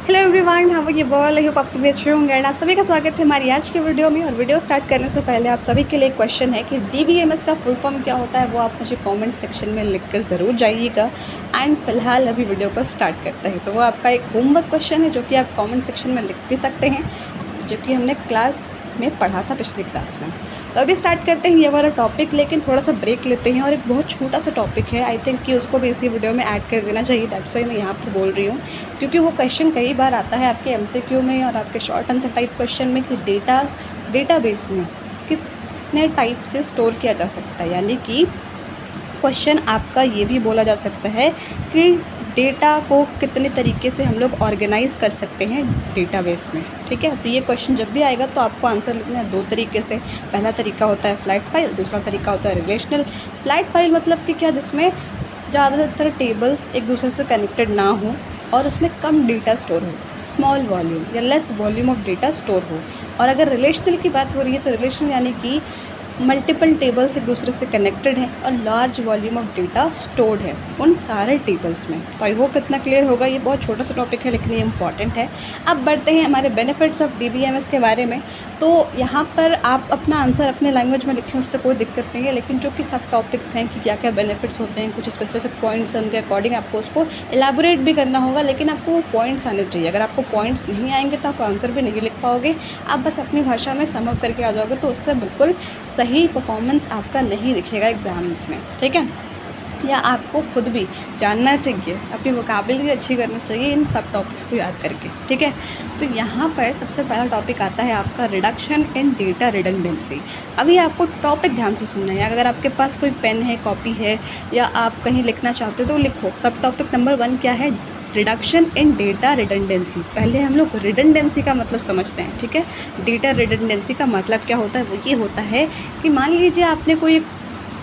Hello everyone, how are you all? I hope आप सभी अच्छे होंगे एंड आप सभी का स्वागत है हमारी आज के वीडियो में। और वीडियो स्टार्ट करने से पहले आप सभी के लिए एक क्वेश्चन है कि डीबीएमएस का फुल फॉर्म क्या होता है, वो आप मुझे कमेंट सेक्शन में लिखकर ज़रूर जाइएगा। एंड फिलहाल अभी वीडियो को स्टार्ट करते हैं, तो वो आपका एक होमवर्क क्वेश्चन है जो कि आप कॉमेंट सेक्शन में लिख भी सकते हैं, जो कि हमने क्लास में पढ़ा था पिछली क्लास में। तो अभी स्टार्ट करते हैं ये वाला टॉपिक, लेकिन थोड़ा सा ब्रेक लेते हैं और एक बहुत छोटा सा टॉपिक है, आई थिंक कि उसको भी इसी वीडियो में ऐड कर देना चाहिए। दैट्स वाई मैं यहाँ पर बोल रही हूँ, क्योंकि वो क्वेश्चन कई बार आता है आपके एमसीक्यू में और आपके शॉर्ट आंसर टाइप क्वेश्चन में कि डेटाबेस में कितने टाइप से स्टोर किया जा सकता है। यानी कि क्वेश्चन आपका ये भी बोला जा सकता है कि डेटा को कितने तरीके से हम लोग ऑर्गेनाइज कर सकते हैं डेटाबेस में। ठीक है, तो ये क्वेश्चन जब भी आएगा तो आपको आंसर लिखना है दो तरीके से। पहला तरीका होता है फ्लैट फाइल, दूसरा तरीका होता है रिलेशनल। फ्लैट फाइल मतलब कि क्या, जिसमें ज़्यादातर टेबल्स एक दूसरे से कनेक्टेड ना हो और उसमें कम डेटा स्टोर हो, स्मॉल वॉल्यूम या less volume of data store हो। और अगर रिलेशनल की बात हो रही है तो रिलेशनल यानी कि मल्टीपल टेबल्स एक दूसरे से कनेक्टेड हैं और large volume of data stored है उन सारे टेबल्स में। तो आई होप इतना क्लियर होगा। ये बहुत छोटा सा टॉपिक है लेकिन ये इंपॉर्टेंट है। अब बढ़ते हैं हमारे बेनिफिट्स ऑफ डीबीएमएस के बारे में। तो यहाँ पर आप अपना आंसर अपने लैंग्वेज में लिखें, उससे कोई दिक्कत नहीं है, लेकिन जो कि सब टॉपिक्स हैं कि क्या क्या बेनिफिट्स होते हैं, कुछ स्पेसिफिक पॉइंट्स हैं, उनके अकॉर्डिंग आपको उसको एलाबोरेट भी करना होगा, लेकिन आपको वो पॉइंट्स आने चाहिए। अगर आपको पॉइंट्स नहीं आएंगे तो आप आंसर भी नहीं लिख पाओगे। आप बस अपनी भाषा में सम अप करके आ जाओगे तो उससे बिल्कुल सही परफॉर्मेंस आपका नहीं दिखेगा एग्ज़ाम्स में। ठीक है, या आपको खुद भी जानना चाहिए, अपनी वोकैबुलरी अच्छी करनी चाहिए इन सब टॉपिक्स को याद करके। ठीक है, तो यहाँ पर सबसे पहला टॉपिक आता है आपका रिडक्शन इन डेटा रिडंडेंसी। अभी आपको टॉपिक ध्यान से सुनना है। अगर आपके पास कोई पेन है, कॉपी है या आप कहीं लिखना चाहते हो तो लिखो। सब टॉपिक नंबर 1 क्या है? Reduction in data redundancy. पहले हम लोग रिडंडेंसी का मतलब समझते हैं। ठीक है, डेटा रिडंडेंसी का मतलब क्या होता है? वो ये होता है कि मान लीजिए आपने कोई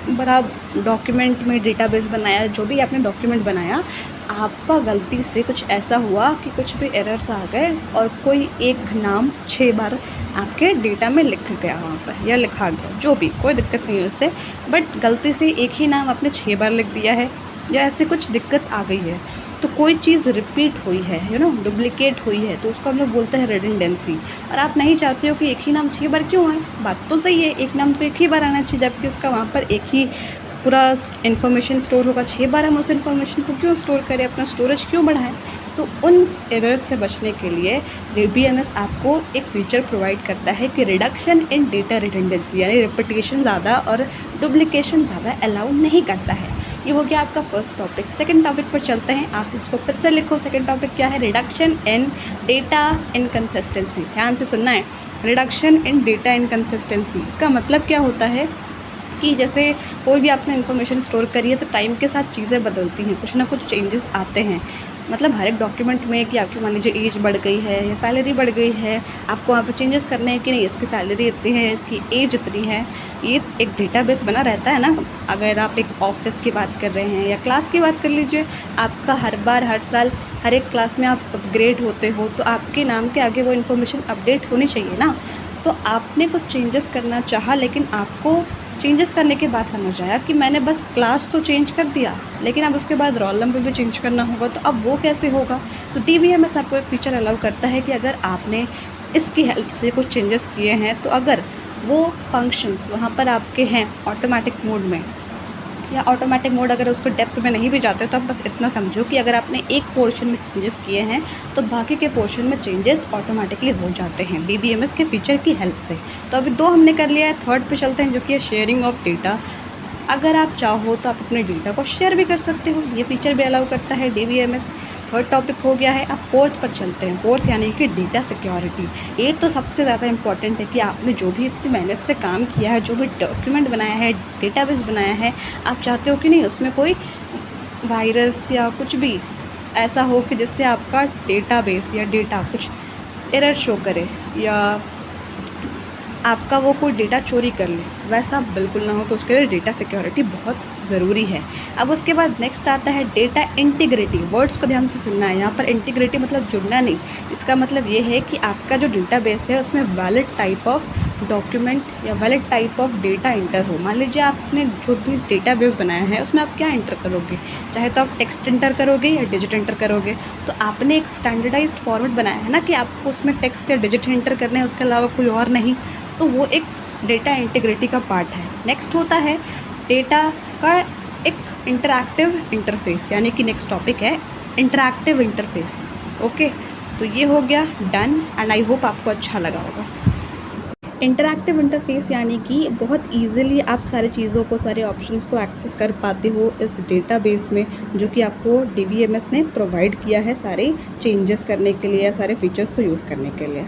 बड़ा डॉक्यूमेंट में डेटाबेस बनाया, जो भी आपने डॉक्यूमेंट बनाया, आपका गलती से कुछ ऐसा हुआ कि कुछ भी एरर्स आ गए और कोई एक नाम 6 बार आपके डेटा में लिख गया वहाँ पर या लिखा गया, जो भी, कोई दिक्कत नहीं है उससे, बट गलती से एक ही नाम आपने 6 बार लिख दिया है या ऐसे कुछ दिक्कत आ गई है, तो कोई चीज़ रिपीट हुई है, डुप्लीकेट हुई है, तो उसको हम लोग बोलते हैं रिडंडेंसी। और आप नहीं चाहते हो कि एक ही नाम 6 बार क्यों आए। बात तो सही है, एक नाम तो एक ही बार आना चाहिए, जबकि उसका वहाँ पर एक ही पूरा इन्फॉर्मेशन स्टोर होगा। 6 बार हम उस इन्फॉर्मेशन को क्यों स्टोर करें, अपना स्टोरेज क्यों बढ़ाएं। तो उन एरर्स से बचने के लिए डीबीएमएस आपको एक फीचर प्रोवाइड करता है कि रिडक्शन इन डेटा रिडंडेंसी, यानी रिपीटेशन ज़्यादा और डुप्लीकेशन ज़्यादा अलाउ नहीं करता है। ये हो गया आपका फर्स्ट टॉपिक। सेकंड टॉपिक पर चलते हैं, आप इसको फिर से लिखो। सेकंड टॉपिक क्या है? Reduction in data inconsistency. ध्यान से सुनना है, रिडक्शन इन डेटा इनकंसिस्टेंसी। इसका मतलब क्या होता है कि जैसे कोई भी आपने इन्फॉर्मेशन स्टोर करी है तो टाइम के साथ चीज़ें बदलती हैं, कुछ ना कुछ चेंजेस आते हैं। मतलब हर एक डॉक्यूमेंट में कि आपकी मान लीजिए एज बढ़ गई है या सैलरी बढ़ गई है, आपको वहाँ पर चेंजेस करने हैं कि नहीं, इसकी सैलरी इतनी है, इसकी एज इतनी है। ये एक डेटाबेस बना रहता है ना। अगर आप एक ऑफिस की बात कर रहे हैं या क्लास की बात कर लीजिए, आपका हर बार हर साल हर एक क्लास में आप अपग्रेड होते हो, तो आपके नाम के आगे वो इन्फॉर्मेशन अपडेट होनी चाहिए ना। तो आपने कुछ चेंजेस करना चाहा, लेकिन आपको चेंजेस करने के बाद समझ आया कि मैंने बस क्लास तो चेंज कर दिया, लेकिन अब उसके बाद रोल नंबर भी चेंज करना होगा, तो अब वो कैसे होगा। तो डीबीएमएस आपको एक फीचर अलाउ करता है कि अगर आपने इसकी हेल्प से कुछ चेंजेस किए हैं, तो अगर वो फंक्शंस वहाँ पर आपके हैं ऑटोमेटिक मोड में, या ऑटोमेटिक मोड अगर उसको डेप्थ में नहीं भी जाते, तो आप बस इतना समझो कि अगर आपने एक पोर्शन में चेंजेस किए हैं तो बाकी के पोर्शन में चेंजेस ऑटोमेटिकली हो जाते हैं डीबीएमएस के फीचर की हेल्प से। तो अभी 2 हमने कर लिया है, थर्ड पे चलते हैं जो कि है शेयरिंग ऑफ डेटा। अगर आप चाहो तो आप अपने डेटा को शेयर भी कर सकते हो, ये फीचर भी अलाउ करता है डीबीएमएस। थर्ड टॉपिक हो गया है। अब फोर्थ पर चलते हैं। फोर्थ यानी कि डेटा सिक्योरिटी। ये तो सबसे ज़्यादा इंपॉर्टेंट है कि आपने जो भी इतनी मेहनत से काम किया है, जो भी डॉक्यूमेंट बनाया है, डेटाबेस बनाया है, आप चाहते हो कि नहीं उसमें कोई वायरस या कुछ भी ऐसा हो कि जिससे आपका डेटाबेस या डेटा कुछ एरर शो करे या आपका वो कोई डेटा चोरी कर ले। वैसा बिल्कुल ना हो, तो उसके लिए डेटा सिक्योरिटी बहुत ज़रूरी है। अब उसके बाद नेक्स्ट आता है डेटा इंटीग्रिटी। वर्ड्स को ध्यान से सुनना है, यहाँ पर इंटीग्रिटी मतलब जुड़ना नहीं, इसका मतलब ये है कि आपका जो डेटाबेस है उसमें वैलिड टाइप ऑफ डॉक्यूमेंट या valid type of data inter हो। मान लीजिए आपने जो भी डेटाबेस बनाया है उसमें आप क्या इंटर करोगे, चाहे तो आप टेक्स्ट इंटर करोगे या डिजिट इंटर करोगे, तो आपने एक स्टैंडर्डाइज्ड फॉर्मेट बनाया है ना कि आपको उसमें टेक्स्ट या डिजिट इंटर करने हैं, उसके अलावा कोई और नहीं, तो वो एक डेटा इंटीग्रिटी का पार्ट है। नेक्स्ट होता है डेटा का एक इंटरैक्टिव इंटरफेस, यानी कि नेक्स्ट टॉपिक है इंटरैक्टिव इंटरफेस। ओके, तो ये हो गया डन एंड आई होप आपको अच्छा लगा होगा। इंटरैक्टिव इंटरफेस यानी कि बहुत ईजिली आप सारी चीज़ों को, सारे ऑप्शंस को एक्सेस कर पाते हो इस डेटाबेस में, जो कि आपको DBMS ने प्रोवाइड किया है सारे चेंजेस करने के लिए या सारे फीचर्स को यूज़ करने के लिए।